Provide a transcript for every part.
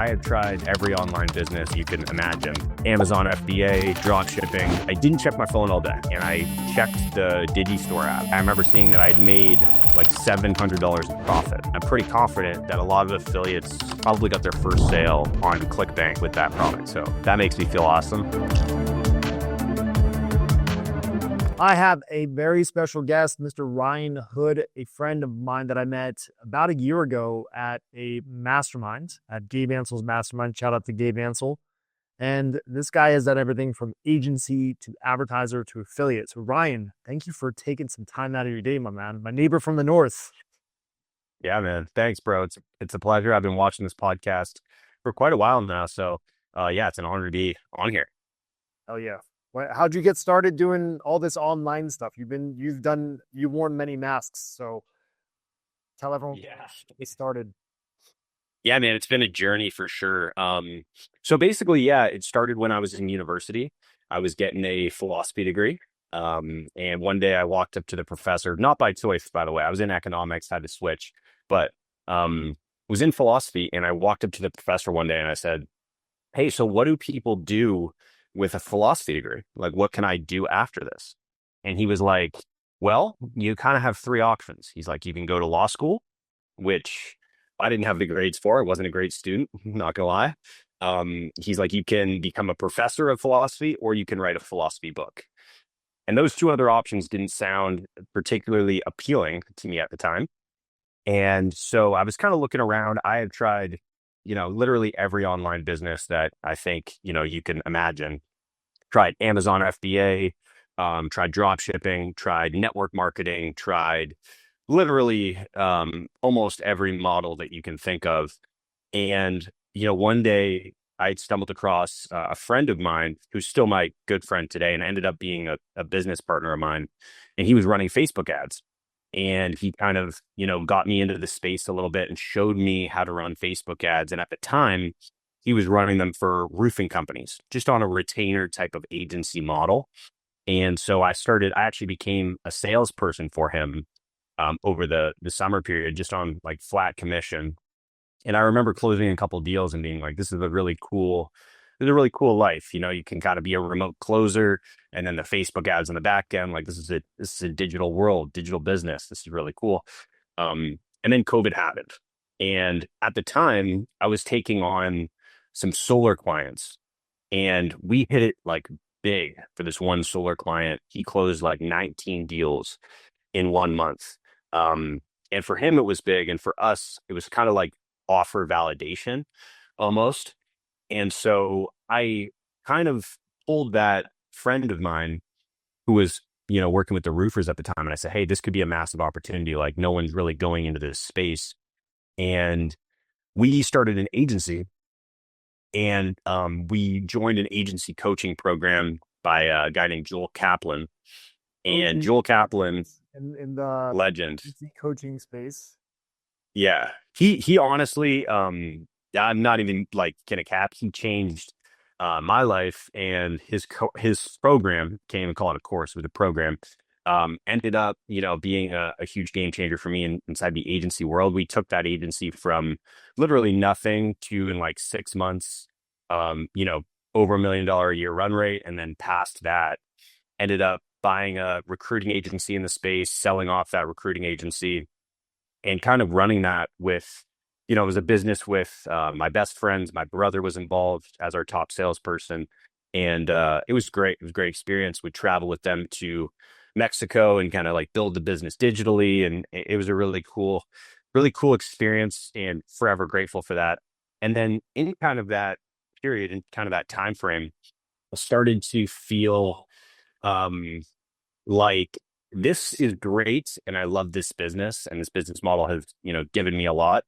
I have tried every online business you can imagine. Amazon FBA, drop shipping. I didn't check my phone all day, and I checked the Digistore app. I remember seeing that I'd made like $700 in profit. I'm pretty confident that a lot of affiliates probably got their first sale on Clickbank with that product. So that makes me feel awesome. I have a very special guest, Mr. Ryan Hood, a friend of mine that I met about a year ago at a mastermind, at Gabe Ansel's mastermind. Shout out to Gabe Ansel. And this guy has done everything from agency to advertiser to affiliate. So Ryan, thank you for taking some time out of your day, my man. My neighbor from the north. Yeah, man. Thanks, bro. It's a pleasure. I've been watching this podcast for quite a while now. So yeah, it's an honor to be on here. Oh yeah. How'd you get started doing all this online stuff? You've worn many masks, so tell everyone Yeah. it started. Yeah, man, it's been a journey for sure. So basically, yeah, it started when I was in university. I was getting a philosophy degree. And one day I walked up to the professor, not by choice, by the way. I was in economics, had to switch, but was in philosophy. And I walked up to the professor one day and I said, "Hey, so what do people do with a philosophy degree? Like, what can I do after this?" And he was like, "Well, you kind of have three options." He's like, "You can go to law school," which I didn't have the grades for. I wasn't a great student, not gonna lie. He's like, "You can become a professor of philosophy, or you can write a philosophy book." And those two other options didn't sound particularly appealing to me at the time. And so I was kind of looking around. I had tried, literally every online business that I think, you can imagine. Tried Amazon FBA, tried drop shipping, tried network marketing, tried literally almost every model that you can think of. And, one day I stumbled across a friend of mine who's still my good friend today and ended up being a business partner of mine. And he was running Facebook ads. And he kind of, got me into the space a little bit and showed me how to run Facebook ads. And at the time, he was running them for roofing companies, just on a retainer type of agency model. And so I actually became a salesperson for him over the summer period, just on like flat commission. And I remember closing a couple of deals and being like, this is a really cool life. You can kind of be a remote closer, and then the Facebook ads on the back end. Like, this is a digital world, digital business. This is really cool. And then COVID happened. And at the time I was taking on some solar clients, and we hit it like big for this one solar client. He closed like 19 deals in 1 month. And for him, it was big. And for us, it was kind of like offer validation almost. And so I kind of pulled that friend of mine who was, working with the roofers at the time. And I said, "Hey, this could be a massive opportunity. Like, no one's really going into this space." And we started an agency, and we joined an agency coaching program by a guy named Joel Kaplan. And Joel Kaplan, in the legend. agency coaching space. Yeah. He honestly, I'm not even like gonna cap. He changed my life, and his program, can't even call it a course, it was a program. Ended up, being a huge game changer for me inside the agency world. We took that agency from literally nothing to, in like 6 months, over $1 million a year run rate. And then past that, ended up buying a recruiting agency in the space, selling off that recruiting agency, and kind of running that with, it was a business with my best friends. My brother was involved as our top salesperson. And it was great. It was a great experience. We'd travel with them to Mexico and kind of like build the business digitally. And it was a really cool experience, and forever grateful for that. And then in kind of that period and kind of that time frame, I started to feel like, this is great. And I love this business, and this business model has, given me a lot.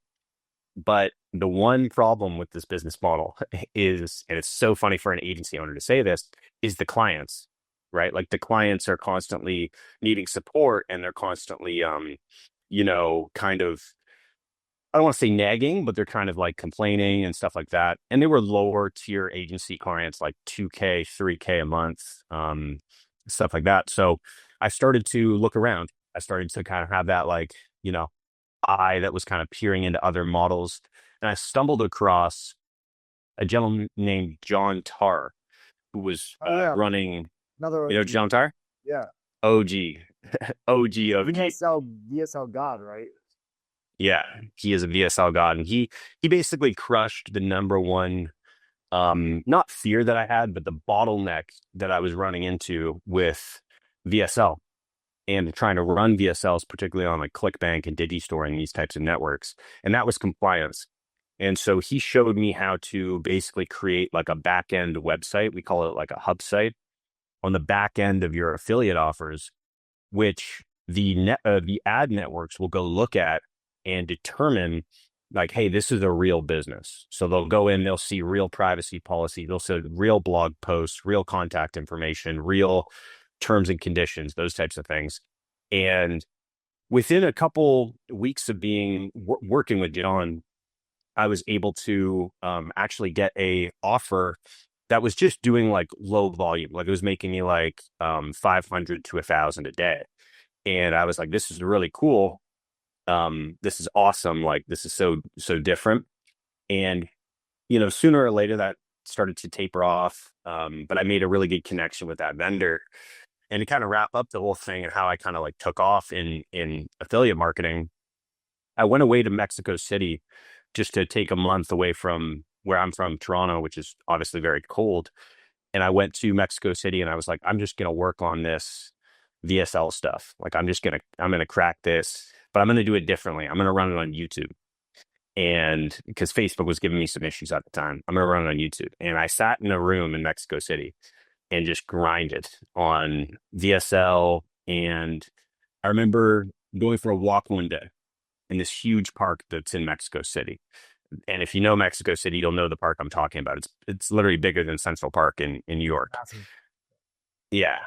But the one problem with this business model is, and it's so funny for an agency owner to say this, is the clients, right? Like, the clients are constantly needing support, and they're constantly, kind of, I don't want to say nagging, but they're kind of like complaining and stuff like that. And they were lower tier agency clients, like 2K, 3K a month, stuff like that. So I started to look around. I started to kind of have that, like, eye that was kind of peering into other models. And I stumbled across a gentleman named John Tarr, who was Oh yeah, running, another OG. John Tarr? Yeah, OG, OG of G. VSL God, right? Yeah, he is a VSL god, and he basically crushed the number one not fear that I had, but the bottleneck that I was running into with VSL and trying to run VSLs, particularly on like Clickbank and Digistore and these types of networks. And that was compliance. And so he showed me how to basically create like a back end website. We call it like a hub site on the back end of your affiliate offers, which the ad networks will go look at and determine like, hey, this is a real business. So they'll go in, they'll see real privacy policy, they'll see real blog posts, real contact information, real terms and conditions, those types of things. And within a couple weeks of being working with John, I was able to actually get a offer that was just doing like low volume, like it was making me like 500 to 1,000 a day. And I was like, this is really cool. This is awesome. Like this is so different. And sooner or later that started to taper off. But I made a really good connection with that vendor. And to kind of wrap up the whole thing and how I kind of like took off in affiliate marketing, I went away to Mexico City just to take a month away from where I'm from, Toronto, which is obviously very cold. And I went to Mexico City and I was like, I'm just going to work on this VSL stuff. Like I'm going to crack this, but I'm going to do it differently. I'm going to run it on YouTube. And because Facebook was giving me some issues at the time, I'm going to run it on YouTube. And I sat in a room in Mexico City and just grinded on VSL. And I remember going for a walk one day in this huge park that's in Mexico City. And if you know Mexico City, you'll know the park I'm talking about. It's literally bigger than Central Park in New York. Massive. Yeah.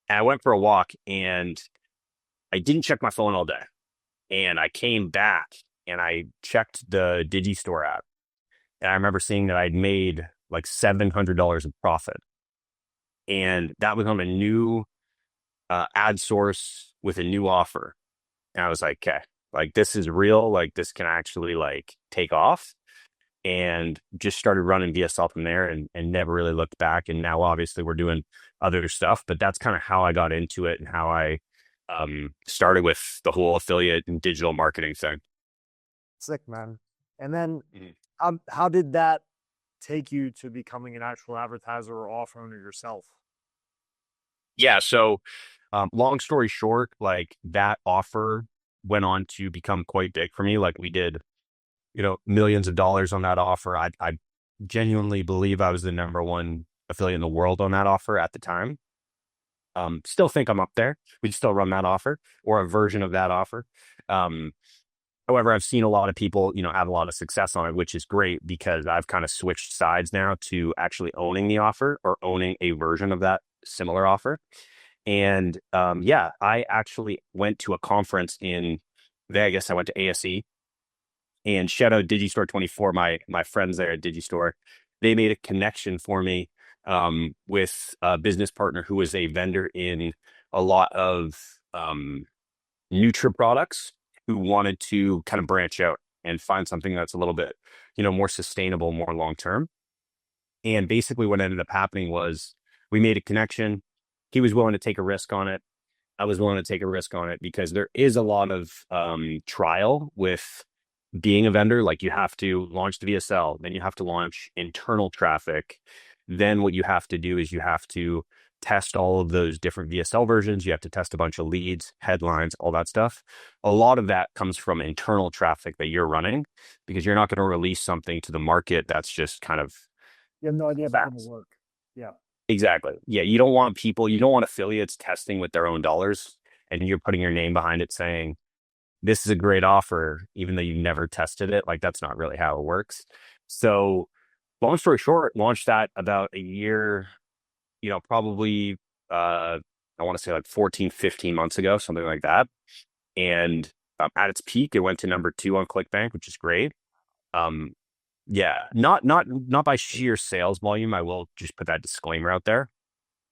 And I went for a walk and I didn't check my phone all day. And I came back and I checked the Digistore app. And I remember seeing that I'd made like $700 of profit. And that was on a new ad source with a new offer. And I was like, okay, like this is real. Like this can actually like take off. And just started running VSL from there and never really looked back. And now obviously we're doing other stuff, but that's kind of how I got into it and how I started with the whole affiliate and digital marketing thing. Sick, man. And then, Mhm. how did that take you to becoming an actual advertiser or offer owner yourself? Yeah. So long story short, like that offer went on to become quite big for me. Like we did, millions of dollars on that offer. I genuinely believe I was the number one affiliate in the world on that offer at the time. Still think I'm up there. We'd still run that offer or a version of that offer. Um, However, I've seen a lot of people, have a lot of success on it, which is great because I've kind of switched sides now to actually owning the offer or owning a version of that similar offer. And yeah, I actually went to a conference in Vegas. I went to ASE and shout out Digistore 24, my friends there at Digistore. They made a connection for me with a business partner who was a vendor in a lot of Nutra products who wanted to kind of branch out and find something that's a little bit, more sustainable, more long term. And basically, what ended up happening was we made a connection. He was willing to take a risk on it. I was willing to take a risk on it because there is a lot of trial with being a vendor. Like you have to launch the VSL, then you have to launch internal traffic. Then what you have to do is you have to test all of those different VSL versions. You have to test a bunch of leads, headlines, all that stuff. A lot of that comes from internal traffic that you're running because you're not going to release something to the market that's just kind of You have no idea if it's going to fast. work. Yeah. Exactly. Yeah. You don't want affiliates testing with their own dollars and you're putting your name behind it saying, this is a great offer, even though you never tested it. Like that's not really how it works. So long story short, launched that about a year, probably, I want to say like 14, 15 months ago, something like that. And at its peak, it went to number 2 on ClickBank, which is great. Um, yeah, not by sheer sales volume. I will just put that disclaimer out there,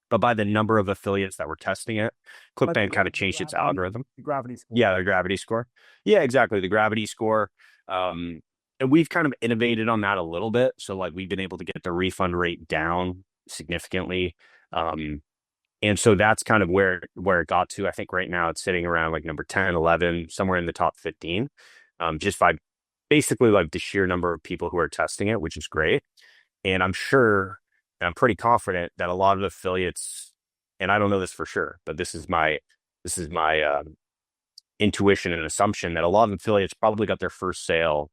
but by the number of affiliates that were testing it, But ClickBank kind of changed its algorithm. the gravity score. Yeah, the gravity score. Yeah, exactly. The gravity score. And we've kind of innovated on that a little bit. So like we've been able to get the refund rate down significantly. Um, and so that's kind of where it got to. I think right now it's sitting around like number 10, 11, somewhere in the top 15. Just by basically like the sheer number of people who are testing it, which is great. And I'm sure, and I'm pretty confident that a lot of affiliates, and I don't know this for sure, but this is my intuition and assumption that a lot of affiliates probably got their first sale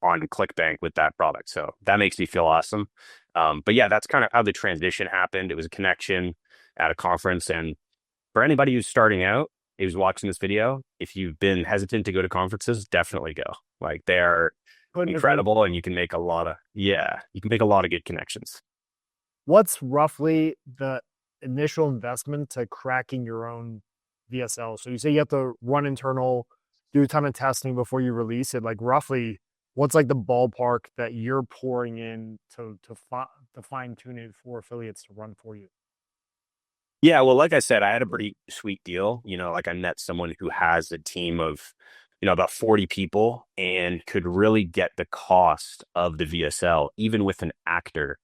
on Clickbank with that product. So that makes me feel awesome. But yeah, that's kind of how the transition happened. It was a connection at a conference. And for anybody who's starting out, who's watching this video, if you've been hesitant to go to conferences, definitely go. Like they are Couldn't agree incredible more. and you can make a lot of, yeah, you can make a lot of good connections. What's roughly the initial investment to cracking your own VSL? So you say you have to run internal, do a ton of testing before you release it. Like roughly, what's like the ballpark that you're pouring in to fine tune it for affiliates to run for you? Yeah, well, like I said, I had a pretty sweet deal. Like I met someone who has a team of, about 40 people and could really get the cost of the VSL, even with an actor,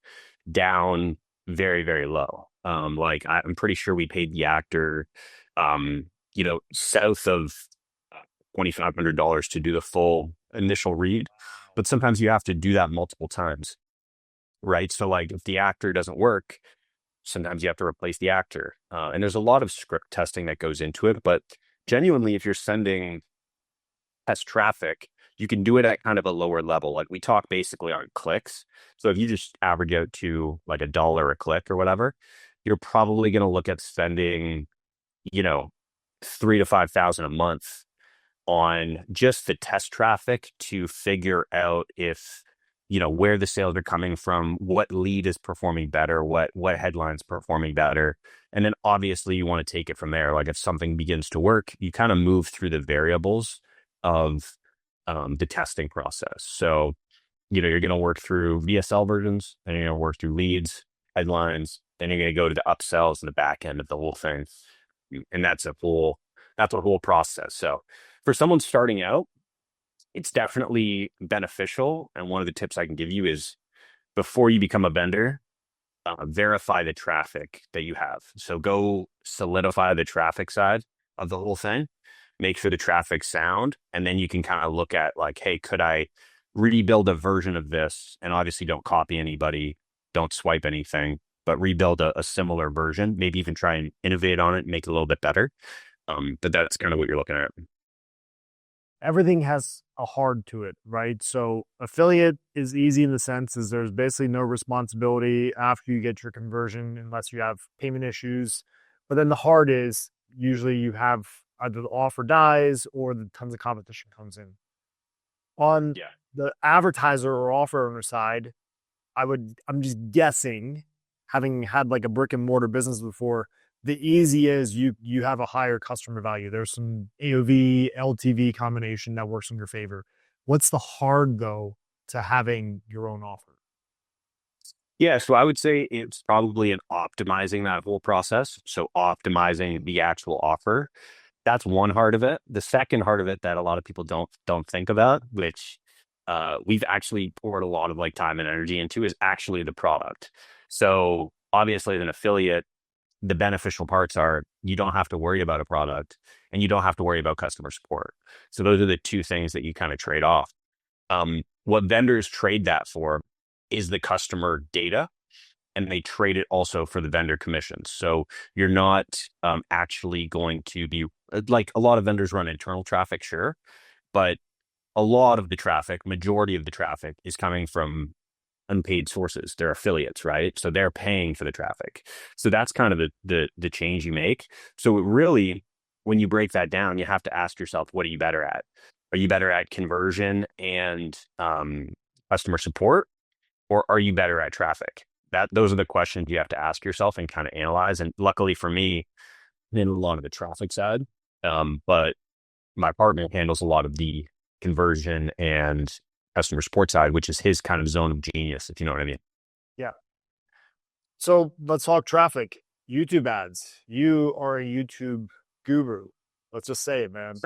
down very, very low. Like I'm pretty sure we paid the actor, south of $2,500 to do the full initial read. But sometimes you have to do that multiple times, right? So like if the actor doesn't work, sometimes you have to replace the actor. And there's a lot of script testing that goes into it. But genuinely, if you're sending test traffic, you can do it at kind of a lower level. Like we talk basically on clicks. So if you just average out to like $1 a click or whatever, you're probably going to look at spending, you know, 3 to 5 thousand a month on just the test traffic to figure out if where the sales are coming from, what lead is performing better, what headlines performing better, and then obviously you want to take it from there. Like if something begins to work, you kind of move through the variables of the testing process. So you're going to work through VSL versions, then you're going to work through leads, headlines, then you're going to go to the upsells and the back end of the whole thing, and that's a whole process. So for someone starting out, it's definitely beneficial. And one of the tips I can give you is before you become a vendor, verify the traffic that you have. So go solidify the traffic side of the whole thing, make sure the traffic's sound, and then you can kind of look at like, hey, could I rebuild a version of this? And obviously don't copy anybody, don't swipe anything, but rebuild a similar version, maybe even try and innovate on it, make it a little bit better. But that's kind of what you're looking at. Everything has a hard to it, right? So affiliate is easy in the sense is there's basically no responsibility after you get your conversion unless you have payment issues. But then the hard is usually you have either the offer dies or the tons of competition comes in. On Yeah. the advertiser or offer owner side, I'm just guessing, having had like a brick and mortar business before, the easy is you have a higher customer value. There's some AOV, LTV combination that works in your favor. What's the hard though to having your own offer? Yeah, so I would say it's probably in optimizing that whole process. So optimizing the actual offer. That's one part of it. The second part of it that a lot of people don't think about, which we've actually poured a lot of like time and energy into, is actually the product. So obviously, as an affiliate, the beneficial parts are you don't have to worry about a product and you don't have to worry about customer support. So those are the two things that you kind of trade off. What vendors trade that for is the customer data, and they trade it also for the vendor commissions. So you're not actually going to be like a lot of vendors run internal traffic, sure, but a lot of the traffic, majority of the traffic is coming from unpaid sources. They're affiliates, right? So they're paying for the traffic. So that's kind of the change you make. So it really, when you break that down, you have to ask yourself, what are you better at? Are you better at conversion and customer support, or are you better at traffic? Those are the questions you have to ask yourself and kind of analyze. And luckily for me, in a lot of the traffic side, but my partner handles a lot of the conversion and customer support side, which is his kind of zone of genius, if you know what I mean. Yeah. So let's talk traffic. YouTube ads. You are a YouTube guru. Let's just say it, man.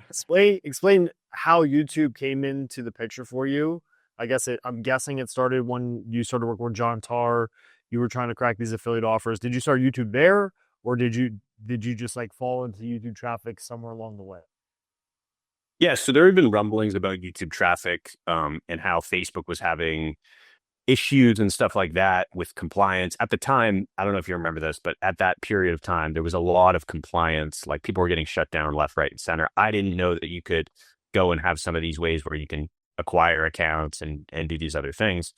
Explain how YouTube came into the picture for you. I'm guessing it started when you started working with John Tarr. You were trying to crack these affiliate offers. Did you start YouTube there, or did you just like fall into YouTube traffic somewhere along the way? Yeah, so there have been rumblings about YouTube traffic, and how Facebook was having issues and stuff like that with compliance. At the time, I don't know if you remember this, but at that period of time, there was a lot of compliance. Like people were getting shut down left, right, and center. I didn't know that you could go and have some of these ways where you can acquire accounts and do these other things.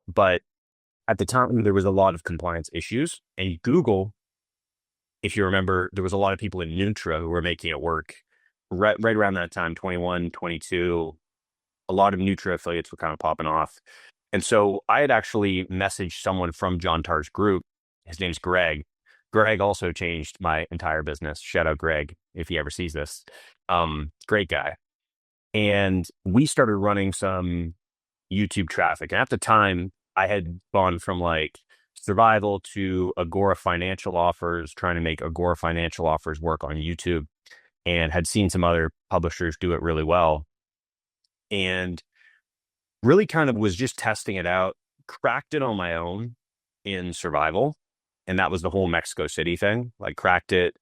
But at the time, there was a lot of compliance issues. And Google, if you remember, there was a lot of people in Nutra who were making it work right around that time, 21, 22. A lot of Nutra affiliates were kind of popping off. And so I had actually messaged someone from John Tarr's group. His name's Greg. Greg also changed my entire business. Shout out Greg if he ever sees this. Great guy. And we started running some YouTube traffic. And at the time, I had gone from like survival to Agora financial offers, trying to make Agora financial offers work on YouTube, and had seen some other publishers do it really well. And really kind of was just testing it out, cracked it on my own in survival. And that was the whole Mexico City thing. Like cracked it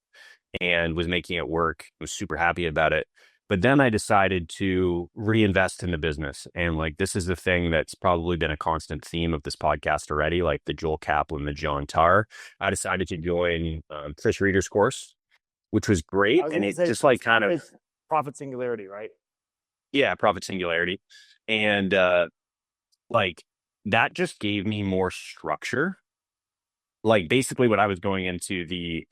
and was making it work. Was super happy about it. But then I decided to reinvest in the business. And like this is the thing that's probably been a constant theme of this podcast already, like the Joel Kaplan, the John Tarr. I decided to join Chris Reader's course, which was I great. was And going to it say just like kind of, profit singularity, right? yeah, profit singularity. And like that just gave me more structure. Like basically what I was going into the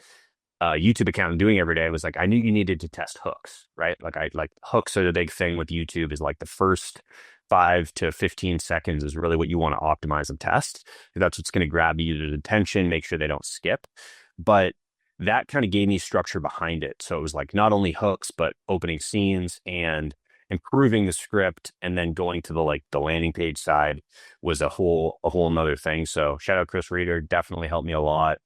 YouTube account and doing every day was like I knew you needed to test hooks, right? Like hooks are the big thing with YouTube is like the first 5 to 15 seconds is really what you want to optimize and test. That's what's going to grab the user's attention, make sure they don't skip. But that kind of gave me structure behind it. So it was like not only hooks, but opening scenes and improving the script and then going to the like the landing page side was a whole nother thing. So shout out Chris Reader, definitely helped me a lot.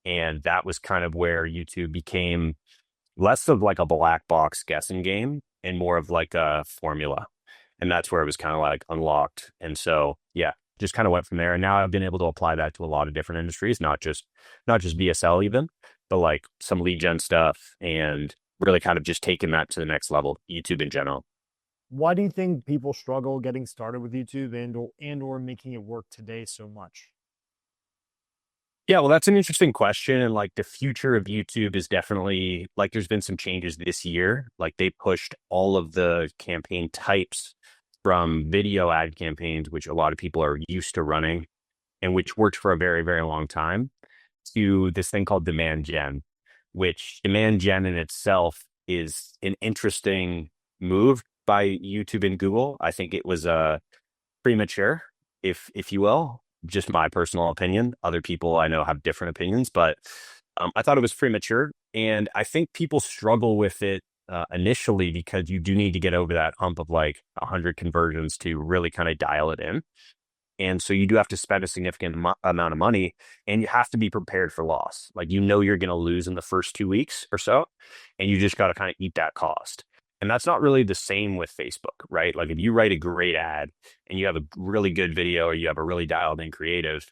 And that was kind of where YouTube became less of like a black box guessing game and more of like a formula. And that's where it was kind of like unlocked. And so, yeah, just kind of went from there. And now I've been able to apply that to a lot of different industries, not just VSL even, but like some lead gen stuff and really kind of just taking that to the next level, YouTube in general. Why do you think people struggle getting started with YouTube and or making it work today so much? Yeah, well, that's an interesting question. And like the future of YouTube is definitely like there's been some changes this year. Like they pushed all of the campaign types from video ad campaigns, which a lot of people are used to running and which worked for a very, very long time, to this thing called demand gen, which demand gen in itself is an interesting move by YouTube and Google. I think it was premature, if you will. Just my personal opinion. Other people I know have different opinions, but I thought it was premature, and I think people struggle with it initially because you do need to get over that hump of like 100 conversions to really kind of dial it in. And so you do have to spend a significant amount of money and you have to be prepared for loss. Like, you're going to lose in the first 2 weeks or so, and you just got to kind of eat that cost. And that's not really the same with Facebook, right? Like if you write a great ad and you have a really good video or you have a really dialed in creative,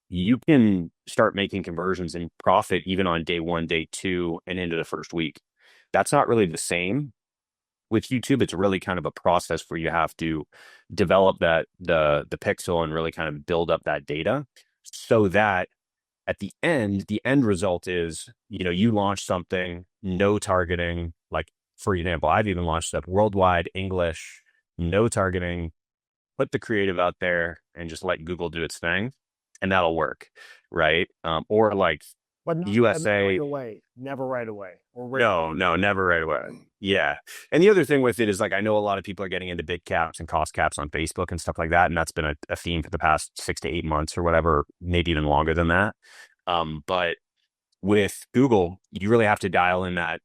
you can start making conversions and profit even on day one, day two, and into the first week. That's not really the same with YouTube. It's really kind of a process where you have to develop the pixel and really kind of build up that data so that at the end result is, you launch something, no targeting. Like, for example, I've even launched stuff worldwide, English, no targeting, put the creative out there and just let Google do its thing, and that'll work. Right. Or like But not right USA. away. Never right away. Or No, rarely. no, never right away. Yeah. And the other thing with it is like I know a lot of people are getting into bid caps and cost caps on Facebook and stuff like that. And that's been a theme for the past 6 to 8 months or whatever, maybe even longer than that. But with Google, you really have to dial in that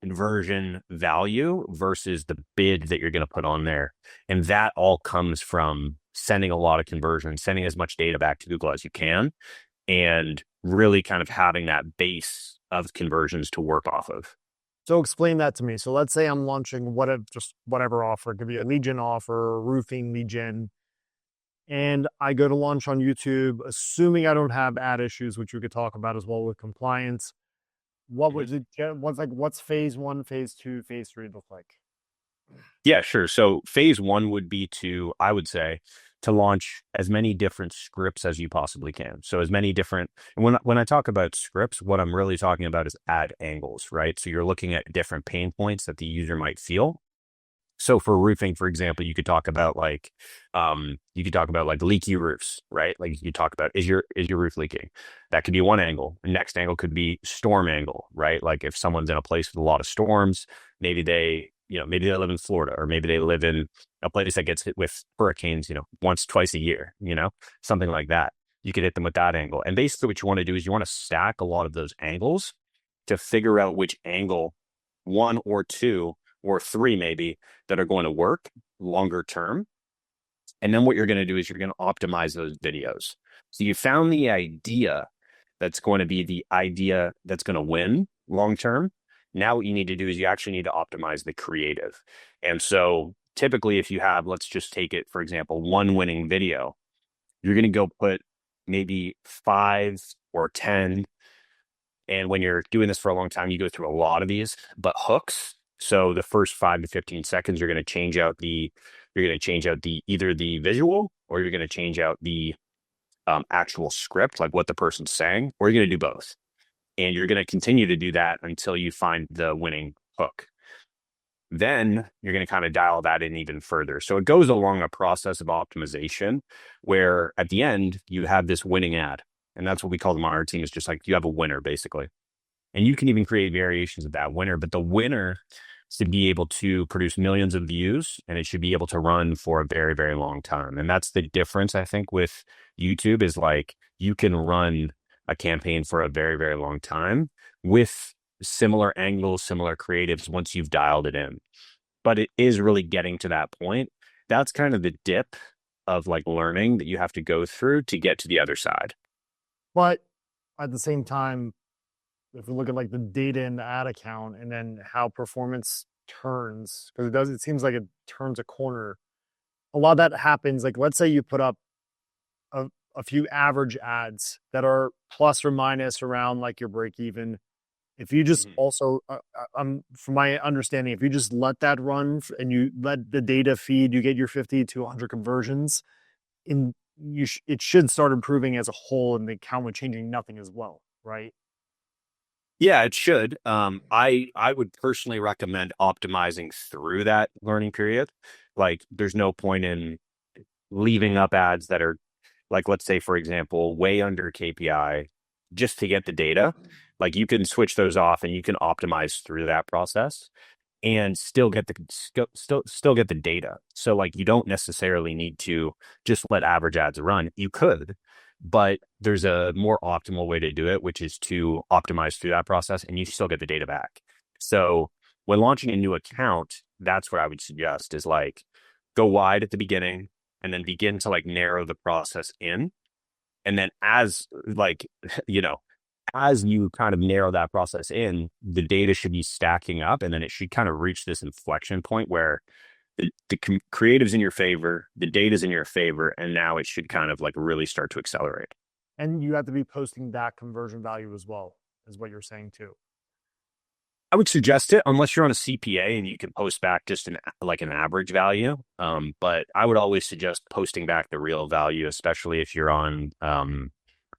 conversion value versus the bid that you're going to put on there. And that all comes from sending a lot of conversions, sending as much data back to Google as you can, and really kind of having that base of conversions to work off of. So explain that to me. So let's say I'm launching just whatever offer. It could be a lead gen offer, roofing lead gen, and I go to launch on YouTube, assuming I don't have ad issues, which we could talk about as well with compliance. What Mhm. was it? What's phase one, phase two, phase three look like? Yeah, sure. So phase one would be to, I would say, to launch as many different scripts as you possibly can. So as many different, and when I talk about scripts, what I'm really talking about is ad angles, right? So you're looking at different pain points that the user might feel. So for roofing, for example, you could talk about like leaky roofs, right? Like you talk about is your roof leaking? That could be one angle. The next angle could be storm angle, right? Like if someone's in a place with a lot of storms, maybe they live in Florida, or maybe they live in a place that gets hit with hurricanes, once, twice a year, something like that. You could hit them with that angle. And basically what you want to do is you want to stack a lot of those angles to figure out which angle, one or two or three maybe, that are going to work longer term. And then what you're going to do is you're going to optimize those videos. So you found the idea that's going to be the idea that's going to win long term. Now what you need to do is you actually need to optimize the creative. And so typically if you have, let's just take it, for example, one winning video, you're going to go put maybe 5 or 10. And when you're doing this for a long time, you go through a lot of these, but hooks. So the first 5 to 15 seconds, you're going to change out the either the visual, or you're going to change out the actual script, like what the person's saying, or you're going to do both. And you're going to continue to do that until you find the winning hook. Then you're going to kind of dial that in even further. So it goes along a process of optimization where at the end you have this winning ad. And that's what we call them on our team, is just like you have a winner basically. And you can even create variations of that winner, but the winner should be able to produce millions of views, and it should be able to run for a very, very long time. And that's the difference, I think, with YouTube, is like you can run a campaign for a very, very long time with similar angles, similar creatives once you've dialed it in. But it is really getting to that point. That's kind of the dip of like learning that you have to go through to get to the other side. But at the same time, if we look at like the data in the ad account and then how performance turns, because it seems like it turns a corner. A lot of that happens, like let's say you put up a few average ads that are plus or minus around like your break even. If you just Mhm. also, from my understanding, if you just let that run and you let the data feed, you get your 50 to 100 conversions. It should start improving as a whole, and the account with changing nothing as well, right? Yeah, it should. I would personally recommend optimizing through that learning period. Like, there's no point in leaving up ads that are, like, let's say, for example, way under KPI just to get the data. Like, you can switch those off and you can optimize through that process and still get the data. So like you don't necessarily need to just let average ads run. You could, but there's a more optimal way to do it, which is to optimize through that process and you still get the data back. So when launching a new account, that's what I would suggest, is like go wide at the beginning and then begin to like narrow the process in. And then you know, as you kind of narrow that process in, the data should be stacking up, and then it should kind of reach this inflection point where the creative's in your favor, the data's in your favor, and now it should kind of like really start to accelerate. And you have to be posting that conversion value as well, is what you're saying too. I would suggest it unless you're on a CPA and you can post back just an average value. But I would always suggest posting back the real value, especially if you're on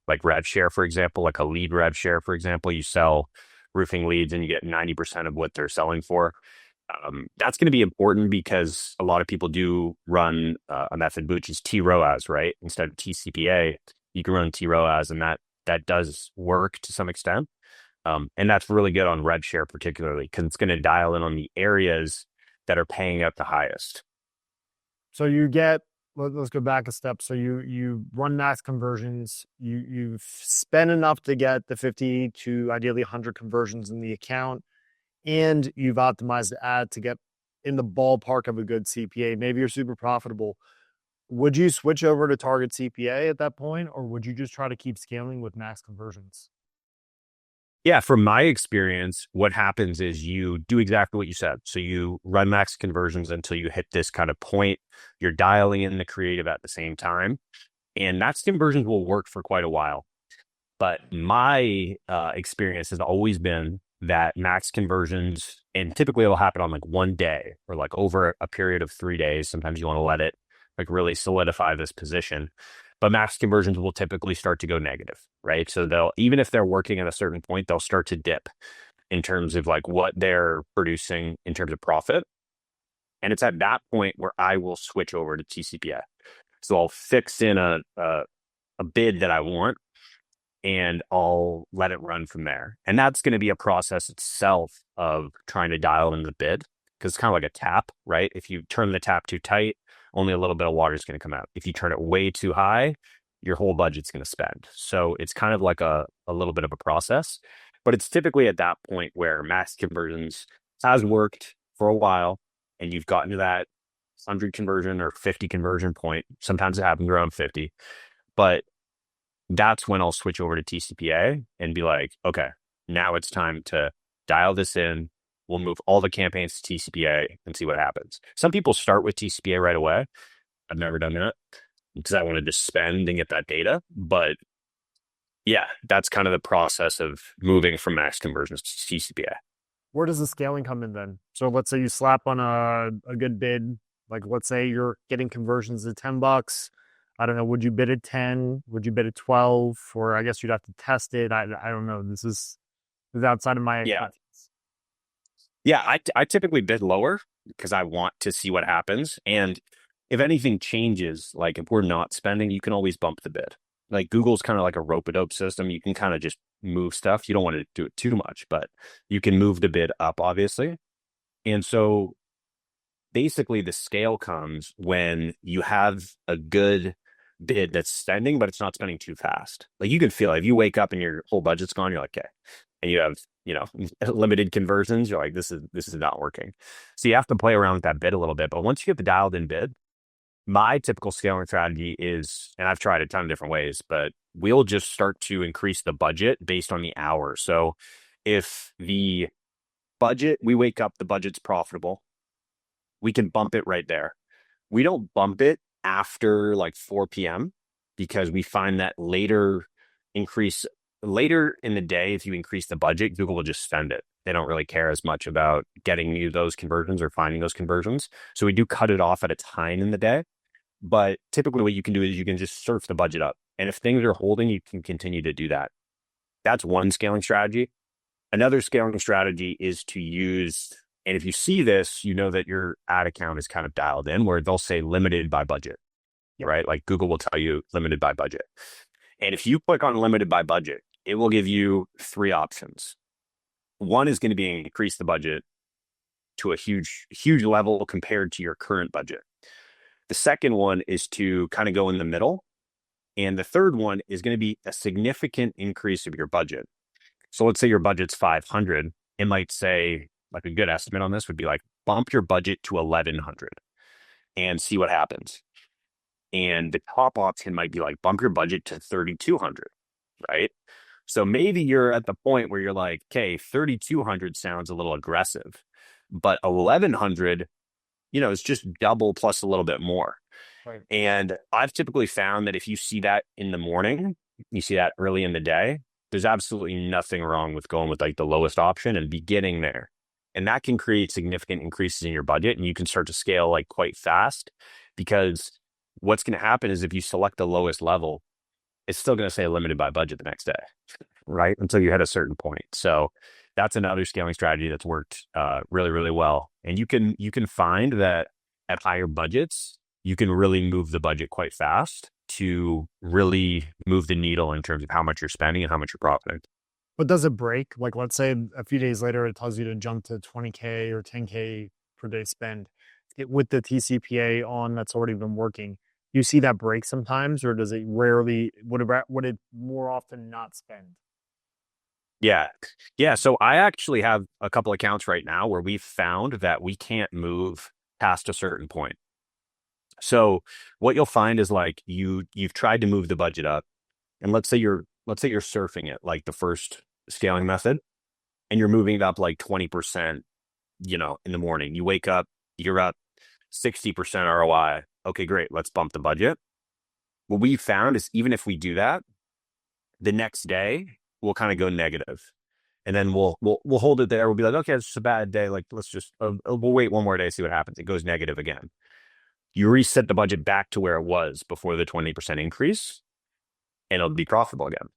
like rev share, for example, like a lead rev share, for example. You sell roofing leads and you get 90% of what they're selling for. That's going to be important because a lot of people do run a method which is TROAS, right? Instead of tCPA, you can run TROAS, and that does work to some extent. And that's really good on rev share, particularly because it's going to dial in on the areas that are paying out the highest. So let's go back a step. So you run max conversions, you spend enough to get the 50 to ideally 100 conversions in the account, and you've optimized the ad to get in the ballpark of a good CPA. Maybe you're super profitable. Would you switch over to target CPA at that point, or would you just try to keep scaling with max conversions? Yeah, from my experience, what happens is you do exactly what you said. So you run max conversions until you hit this kind of point. You're dialing in the creative at the same time, and max conversions will work for quite a while. But my experience has always been that max conversions, and typically it'll happen on like one day or like over a period of 3 days. Sometimes you want to let it like really solidify this position. But max conversions will typically start to go negative, right? So they'll, even if they're working at a certain point, they'll start to dip in terms of like what they're producing in terms of profit. And it's at that point where I will switch over to tCPA. So I'll fix in a bid that I want and I'll let it run from there. And that's going to be a process itself of trying to dial in the bid because it's kind of like a tap, right? If you turn the tap too tight, only a little bit of water is going to come out. If you turn it way too high, your whole budget's going to spend. So it's kind of like a little bit of a process, but it's typically at that point where max conversions has worked for a while and you've gotten to that 100 conversion or 50 conversion point. Sometimes it happens around 50, but that's when I'll switch over to tCPA and be like, okay, now it's time to dial this in. We'll move all the campaigns to tCPA and see what happens. Some people start with tCPA right away. I've never done that because I wanted to spend and get that data. But yeah, that's kind of the process of moving from max conversions to tCPA. Where does the scaling come in then? So let's say you slap on a good bid, like let's say you're getting conversions at $10. I don't know, would you bid at 10? Would you bid at 12? Or I guess you'd have to test it. I don't know. This is outside of my Yeah. expertise. Yeah. I typically bid lower because I want to see what happens. And if anything changes, like if we're not spending, you can always bump the bid. Like Google's kind of like a rope-a-dope system. You can kind of just move stuff. You don't want to do it too much, but you can move the bid up, obviously. And so basically the scale comes when you have a good bid that's spending, but it's not spending too fast. Like you can feel it. If you wake up and your whole budget's gone, you're like, okay. And you have, limited conversions, you're like, this is not working. So you have to play around with that bid a little bit. But once you get the dialed in bid, my typical scaling strategy is, and I've tried a ton of different ways, but we'll just start to increase the budget based on the hour. So if the budget, we wake up, the budget's profitable, we can bump it right there. We don't bump it after like 4 p.m. because we find that later in the day, if you increase the budget, Google will just spend it. They don't really care as much about getting you those conversions or finding those conversions. So we do cut it off at a time in the day. But typically what you can do is you can just surf the budget up. And if things are holding, you can continue to do that. That's one scaling strategy. Another scaling strategy is to use, and if you see this, you know that your ad account is kind of dialed in where they'll say limited by budget, right? Like Google will tell you limited by budget. And if you click on limited by budget, it will give you three options. One is going to be increase the budget to a huge, huge level compared to your current budget. The second one is to kind of go in the middle. And the third one is going to be a significant increase of your budget. So let's say your budget's 500. It might say, like a good estimate on this would be like, bump your budget to 1,100 and see what happens. And the top option might be like, bump your budget to 3,200, right? So maybe you're at the point where you're like, okay, 3,200 sounds a little aggressive, but 1,100, is just double plus a little bit more. Right. And I've typically found that if you see that in the morning, you see that early in the day, there's absolutely nothing wrong with going with like the lowest option and beginning there. And that can create significant increases in your budget and you can start to scale like quite fast because what's going to happen is if you select the lowest level, it's still going to say limited by budget the next day, right? Until you hit a certain point. So that's another scaling strategy that's worked really, really well. And you can find that at higher budgets, you can really move the budget quite fast to really move the needle in terms of how much you're spending and how much you're profiting. But does it break? Like, let's say a few days later, it tells you to jump to 20K or 10K per day spend with the tCPA on that's already been working. You see that break sometimes, or does it rarely, would it more often not spend? Yeah. Yeah. So I actually have a couple accounts right now where we've found that we can't move past a certain point. So what you'll find is like you've tried to move the budget up and let's say you're surfing it like the first scaling method, and you're moving it up like 20%, in the morning. You wake up, you're up 60% ROI. Okay, great. Let's bump the budget. What we found is even if we do that, the next day we'll kind of go negative. And then we'll hold it there. We'll be like, okay, it's just a bad day. Like, let's just we'll wait one more day, see what happens. It goes negative again. You reset the budget back to where it was before the 20% increase, and it'll be profitable again.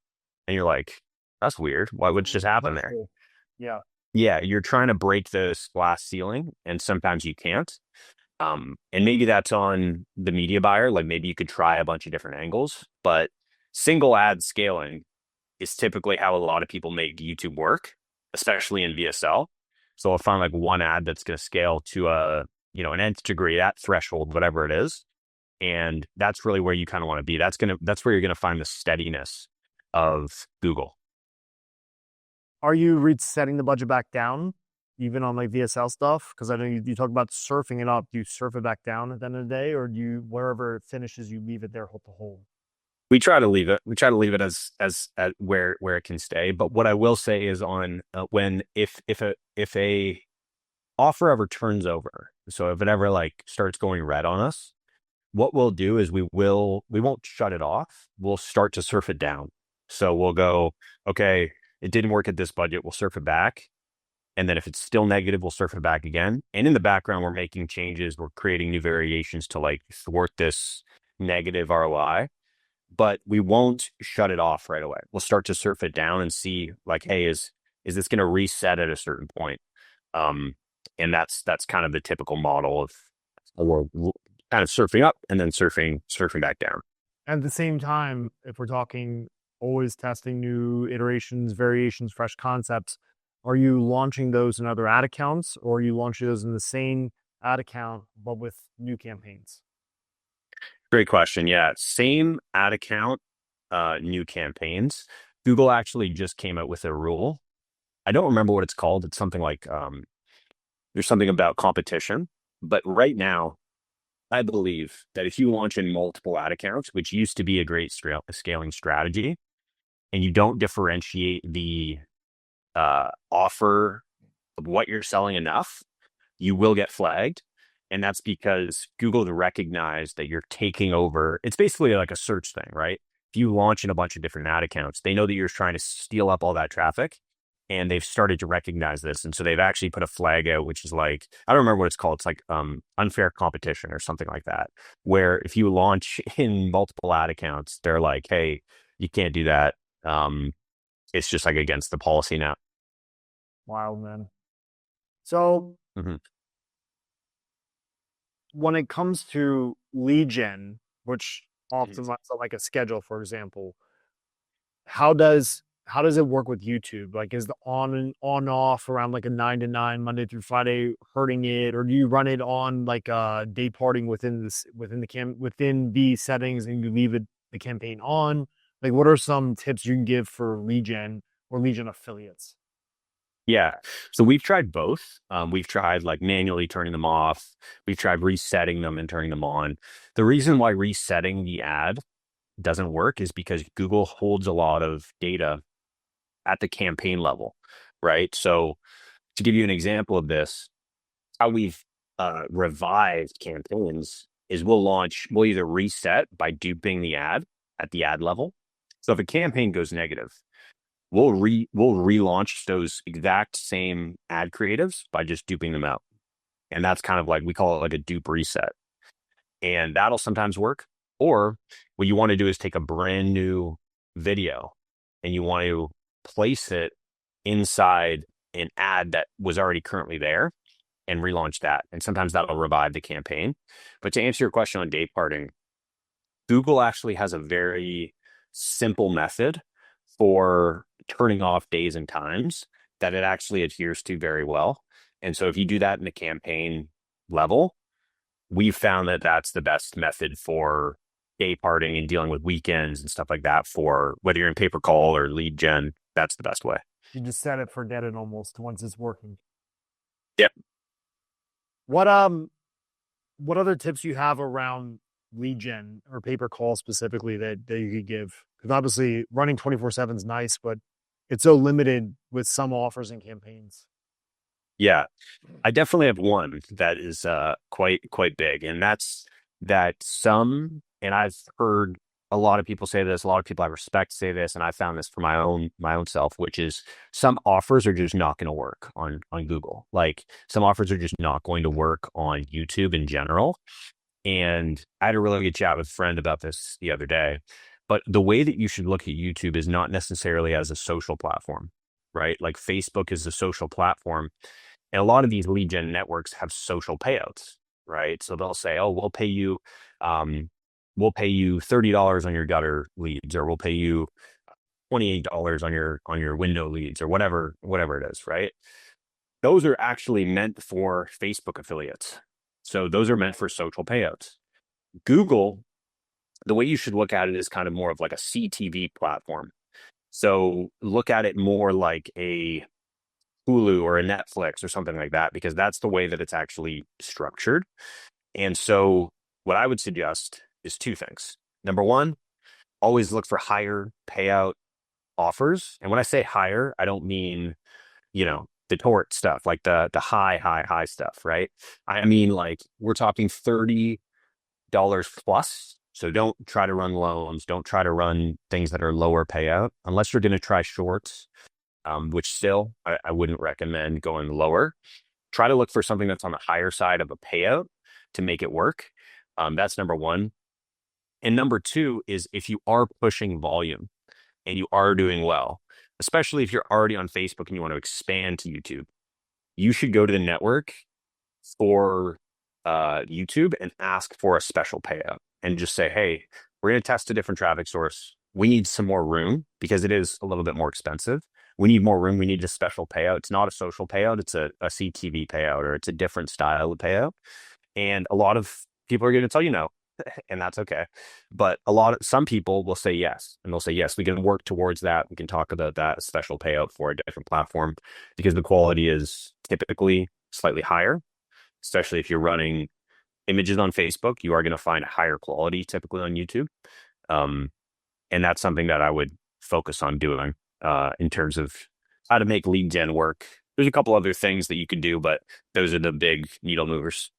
And you're like, that's weird. Why would just happen there? Yeah. Yeah, you're trying to break this glass ceiling, and sometimes you can't. And maybe that's on the media buyer. Like maybe you could try a bunch of different angles, but single ad scaling is typically how a lot of people make YouTube work, especially in VSL. So I'll find like one ad that's going to scale to an nth degree, that threshold, whatever it is. And that's really where you kind of want to be. That's where you're going to find the steadiness of Google. Are you resetting the budget back down, even on like VSL stuff? Because I know you talk about surfing it up. Do you surf it back down at the end of the day, or do you, wherever it finishes, you leave it there to hold? We try to leave it. We try to leave it as where it can stay. But what I will say is on when if a offer ever turns over, so if it ever like starts going red on us, what we'll do is we won't shut it off. We'll start to surf it down. So we'll go, okay, it didn't work at this budget. We'll surf it back. And then if it's still negative, we'll surf it back again. And in the background, we're making changes. We're creating new variations to like thwart this negative ROI, but we won't shut it off right away. We'll start to surf it down and see like, hey, is this going to reset at a certain point? And that's kind of the typical model of we're kind of surfing up and then surfing back down. At the same time, if we're talking always testing new iterations, variations, fresh concepts, are you launching those in other ad accounts, or are you launching those in the same ad account but with new campaigns? Great question. Yeah, same ad account, new campaigns. Google actually just came out with a rule. I don't remember what it's called. It's something like there's something about competition. But right now, I believe that if you launch in multiple ad accounts, which used to be a great scaling strategy, and you don't differentiate the offer of what you're selling enough, you will get flagged. And that's because Google recognized that you're taking over. It's basically like a search thing, right? If you launch in a bunch of different ad accounts, they know that you're trying to steal up all that traffic, and they've started to recognize this. And so they've actually put a flag out, which is like, I don't remember what it's called. It's like unfair competition or something like that, where if you launch in multiple ad accounts, they're like, hey, you can't do that. It's just like against the policy now. Wild, man. So Mhm. when it comes to lead gen, which Mhm. often looks like a schedule, for example, how does it work with YouTube? Like, is the on and on off around like a 9 to 9 Monday through Friday hurting it, or do you run it on like day parting within the settings, and you leave the campaign on? Like, what are some tips you can give for lead gen or lead gen affiliates? Yeah. So we've tried both. We've tried like manually turning them off. We've tried resetting them and turning them on. The reason why resetting the ad doesn't work is because Google holds a lot of data at the campaign level, right? So to give you an example of this, how we've revived campaigns is we'll either reset by duping the ad at the ad level. So if a campaign goes negative, we'll relaunch those exact same ad creatives by just duping them out. And that's kind of like, we call it like a dupe reset. And that'll sometimes work. Or what you want to do is take a brand new video and you want to place it inside an ad that was already currently there and relaunch that. And sometimes that'll revive the campaign. But to answer your question on day parting, Google actually has a very simple method for turning off days and times that it actually adheres to very well. And so if you do that in the campaign level, we've found that that's the best method for day parting and dealing with weekends and stuff like that. For whether you're in pay per call or lead gen, that's the best way. You just set it, forget it almost once it's working. Yep. What other tips you have around lead gen or pay per call specifically that you could give? Because obviously running 24/7 is nice, but it's so limited with some offers and campaigns. Yeah, I definitely have one that is quite big, and that's that some, and I've heard a lot of people say this, a lot of people I respect say this, and I found this for my own self, which is some offers are just not going to work on Google. Like some offers are just not going to work on YouTube in general. And I had a really good chat with a friend about this the other day. But the way that you should look at YouTube is not necessarily as a social platform, right? Like Facebook is a social platform, and a lot of these lead gen networks have social payouts, right? So they'll say, "Oh, um, we'll pay you $30 on your gutter leads, or we'll pay you $28 on your window leads, or whatever it is," right? Those are actually meant for Facebook affiliates. So those are meant for social payouts. Google, the way you should look at it is kind of more of like a CTV platform. So look at it more like a Hulu or a Netflix or something like that, because that's the way that it's actually structured. And so, what I would suggest is two things. Number one, always look for higher payout offers. And when I say higher, I don't mean, the tort stuff, like the high stuff, right? I mean, like we're talking $30 plus. So don't try to run loans. Don't try to run things that are lower payout unless you're going to try shorts, which still I wouldn't recommend going lower. Try to look for something that's on the higher side of a payout to make it work. That's number one. And number two is if you are pushing volume and you are doing well, especially if you're already on Facebook and you want to expand to YouTube, you should go to the network for YouTube and ask for a special payout and just say, hey, we're going to test a different traffic source. We need some more room because it is a little bit more expensive. We need more room. We need a special payout. It's not a social payout. It's a CTV payout, or it's a different style of payout. And a lot of people are going to tell you no, and that's okay. But some people will say yes, and they'll say, yes, we can work towards that. We can talk about that special payout for a different platform because the quality is typically slightly higher, especially if you're running images on Facebook. You are going to find higher quality typically on YouTube. Um, and that's something that I would focus on doing in terms of how to make lead gen work. There's a couple other things that you can do, but those are the big needle movers.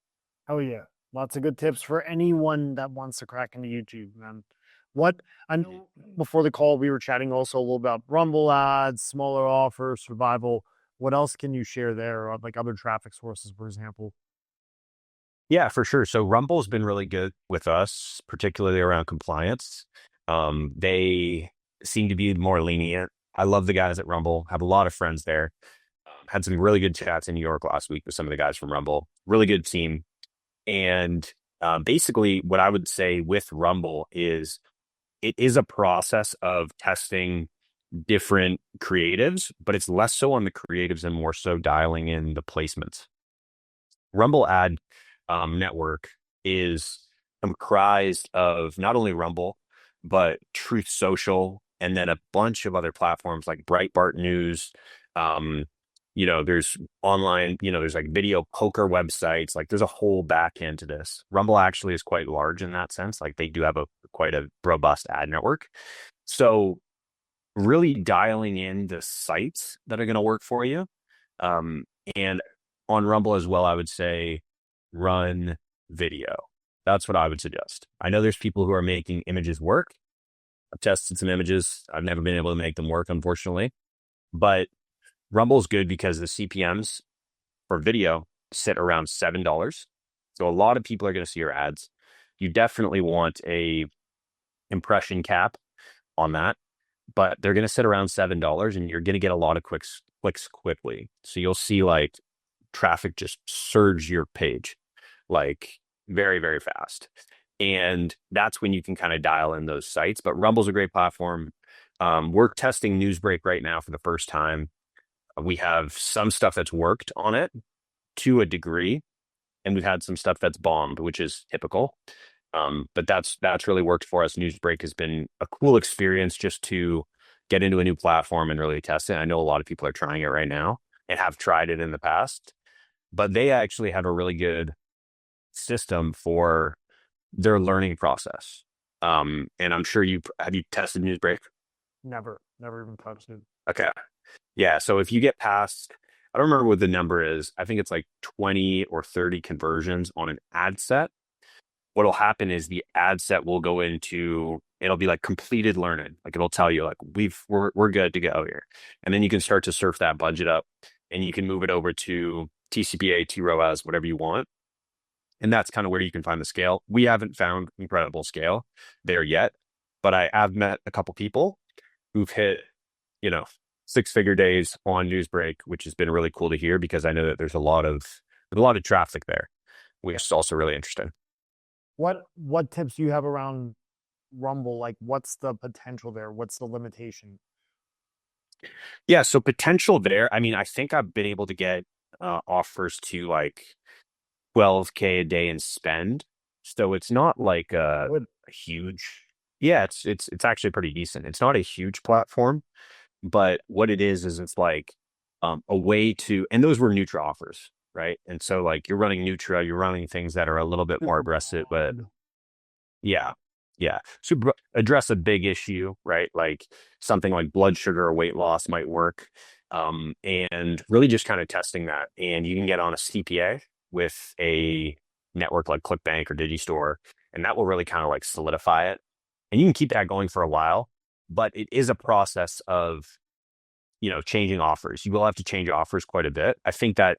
Oh yeah, lots of good tips for anyone that wants to crack into YouTube, man. What I know before the call we were chatting also a little about Rumble ads, smaller offers, survival. What else can you share there, or like other traffic sources, for example? Yeah, for sure. So Rumble's been really good with us, particularly around compliance. They seem to be more lenient. I love the guys at Rumble. Have a lot of friends there. Had some really good chats in New York last week with some of the guys from Rumble. Really good team. And basically, what I would say with Rumble is it is a process of testing different creatives, but it's less so on the creatives and more so dialing in the placements. Rumble ad network is comprised of not only Rumble, but Truth Social, and then a bunch of other platforms like Breitbart News. Um, there's online, there's like video poker websites. Like there's a whole back end to this. Rumble actually is quite large in that sense. Like they do have quite a robust ad network. So really dialing in the sites that are going to work for you. And on Rumble as well, I would say run video. That's what I would suggest. I know there's people who are making images work. I've tested some images. I've never been able to make them work, unfortunately. But Rumble's good because the CPMs for video sit around $7. So a lot of people are going to see your ads. You definitely want a impression cap on that, but they're going to sit around $7 and you're going to get a lot of clicks quickly. So you'll see like traffic just surge your page like very, very fast. And that's when you can kind of dial in those sites. But Rumble's a great platform. We're testing Newsbreak right now for the first time. We have some stuff that's worked on it to a degree, and we've had some stuff that's bombed, which is typical. But that's really worked for us. Newsbreak has been a cool experience just to get into a new platform and really test it. I know a lot of people are trying it right now and have tried it in the past, but they actually have a really good system for their learning process. And I'm sure you tested Newsbreak. Never even touched it. Okay. Yeah. So if you get past, I don't remember what the number is. I think it's like 20 or 30 conversions on an ad set. What'll happen is the ad set will go into, it'll be like completed learning. Like it'll tell you like we're good to go here. And then you can start to surf that budget up and you can move it over to tCPA, TROAS, whatever you want. And that's kind of where you can find the scale. We haven't found incredible scale there yet, but I have met a couple people who've hit, you know, 6-figure days on Newsbreak, which has been really cool to hear because I know that there's a lot of traffic there, which is also really interesting. What tips do you have around Rumble? Like, what's the potential there? What's the limitation? Yeah, so potential there. I mean, I think I've been able to get offers to like 12K a day in spend. So it's not like Good. a huge. Yeah, it's actually pretty decent. It's not a huge platform, but what it is it's like a way to, and those were Nutra offers, right? And so like you're running Nutra, you're running things that are a little bit more Super aggressive, but broad. yeah. Yeah. So address a big issue, right? Like something like blood sugar or weight loss might work. And really just kind of testing that. And you can get on a CPA with a network like Clickbank or Digistore, and that will really kind of like solidify it. And you can keep that going for a while, but it is a process of, changing offers. You will have to change offers quite a bit. I think that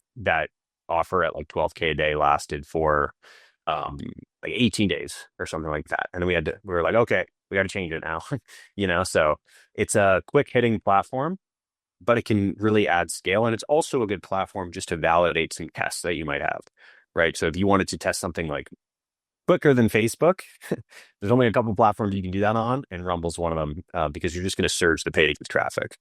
offer at like 12K a day lasted for um like 18 days or something like that. And then we were like, okay, we got to change it now. So it's a quick hitting platform, but it can really add scale. And it's also a good platform just to validate some tests that you might have. Right. So if you wanted to test something like quicker than Facebook, there's only a couple platforms you can do that on, and Rumble's one of them because you're just going to surge the page with traffic.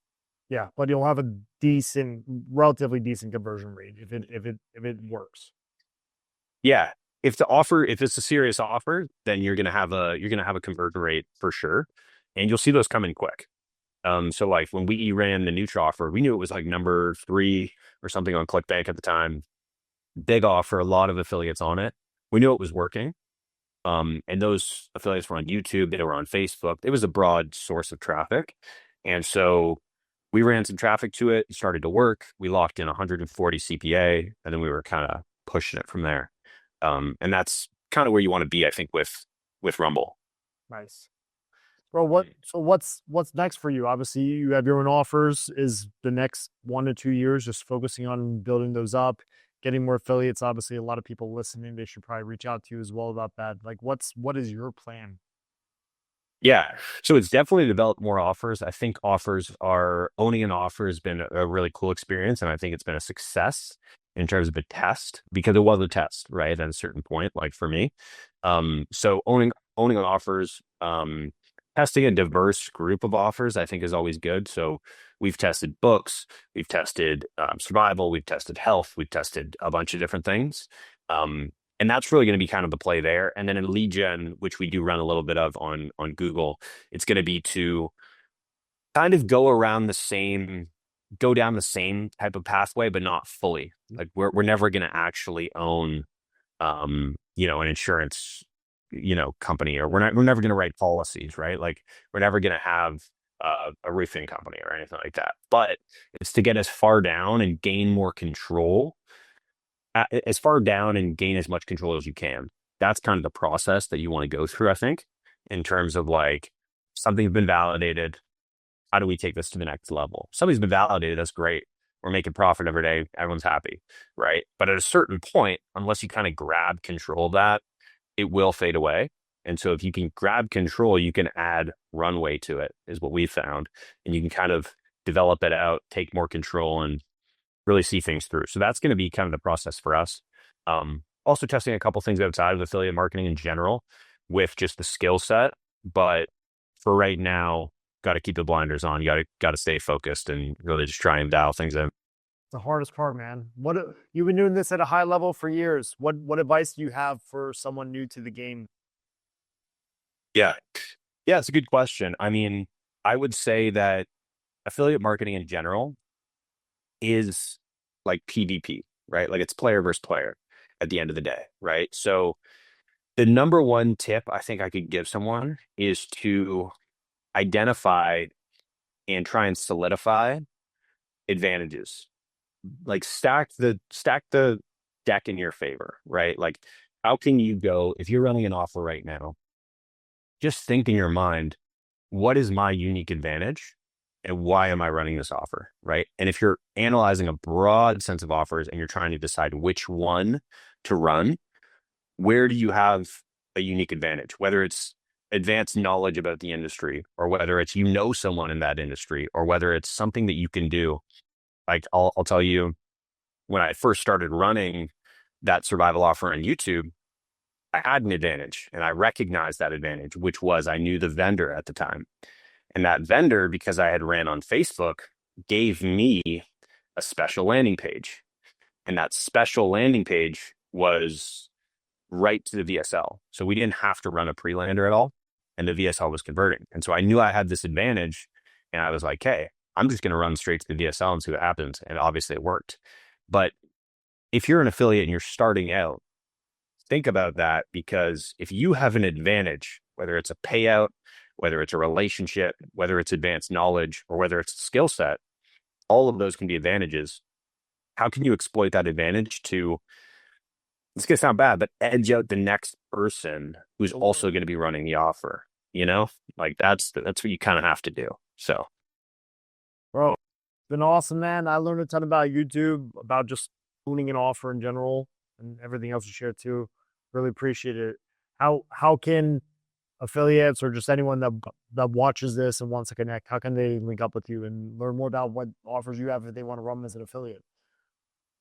Yeah, but you'll have a decent, relatively decent conversion rate if it works. Yeah. If it's a serious offer, then you're gonna have a conversion rate for sure. And you'll see those coming quick. So like when we ran the Nutra offer, we knew it was like number 3 or something on ClickBank at the time. Big offer, a lot of affiliates on it. We knew it was working. And those affiliates were on YouTube, they were on Facebook. It was a broad source of traffic. And so we ran some traffic to it. It started to work. We locked in 140 CPA, and then we were kind of pushing it from there. And that's kind of where you want to be, I think, with Rumble. Nice. Bro, what's next for you? Obviously, you have your own offers. Is the next 1 to 2 years just focusing on building those up, getting more affiliates? Obviously, a lot of people listening, they should probably reach out to you as well about that. Like, what is your plan? Yeah. So it's definitely developed more offers. I think owning an offer has been a really cool experience. And I think it's been a success in terms of a test because it was a test, right? At a certain point, like for me. So owning offers, testing a diverse group of offers, I think is always good. So we've tested books, we've tested survival, we've tested health, we've tested a bunch of different things. Um, and that's really going to be kind of the play there. And then in lead gen, which we do run a little bit of on Google, it's going to be to kind of go down the same type of pathway, but not fully. Like we're never going to actually own, an insurance, company, or we're never going to write policies, right? Like we're never going to have a roofing company or anything like that. But it's to get as far down and gain more control as far down and gain as much control as you can. That's kind of the process that you want to go through, I think, in terms of like something's been validated. How do we take this to the next level? Something's been validated. That's great. We're making profit every day. Everyone's happy, right? But at a certain point, unless you kind of grab control of that, it will fade away. And so if you can grab control, you can add runway to it, is what we found. And you can kind of develop it out, take more control, and really see things through. So that's going to be kind of the process for us. Also testing a couple things outside of affiliate marketing in general with just the skill set. But for right now, got to keep the blinders on. You got to stay focused and really just try and dial things in. The hardest part, man. You've been doing this at a high level for years. What advice do you have for someone new to the game? Yeah. Yeah, it's a good question. I mean, I would say that affiliate marketing in general is like PvP, right? Like it's player versus player at the end of the day, right? So the number one tip I think I could give someone is to identify and try and solidify advantages. Like stack the deck in your favor, right? Like how can you go if you're running an offer right now, just think in your mind, what is my unique advantage and why am I running this offer, right? And if you're analyzing a broad sense of offers and you're trying to decide which one to run, where do you have a unique advantage? Whether it's advanced knowledge about the industry, or whether it's someone in that industry, or whether it's something that you can do. Like I'll tell you, when I first started running that survival offer on YouTube, I had an advantage and I recognized that advantage, which was I knew the vendor at the time. And that vendor, because I had ran on Facebook, gave me a special landing page. And that special landing page was right to the VSL. So we didn't have to run a pre-lander at all. And the VSL was converting. And so I knew I had this advantage. And I was like, hey, I'm just going to run straight to the VSL and see what happens. And obviously it worked. But if you're an affiliate and you're starting out, think about that, because if you have an advantage, whether it's a payout, whether it's a relationship, whether it's advanced knowledge, or whether it's a skill set, all of those can be advantages. How can you exploit that advantage to, it's going to sound bad, but edge out the next person who's also going to be running the offer? You know, like that's what you kind of have to do. So, Bro, it's been awesome, man. I learned a ton about YouTube, about just owning an offer in general, and everything else you shared too. Really appreciate it. How can affiliates or just anyone that watches this and wants to connect, how can they link up with you and learn more about what offers you have if they want to run as an affiliate?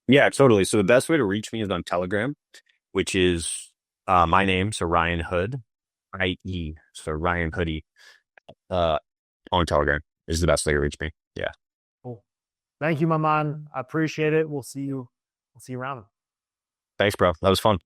yeah, totally. So the best way to reach me is on Telegram, which is my name. So Ryan Hood, IE. So Ryan Hoodie uh, on Telegram is the best way to reach me. Yeah. Cool. Thank you, my man. I appreciate it. We'll see you around. Thanks, bro. That was fun.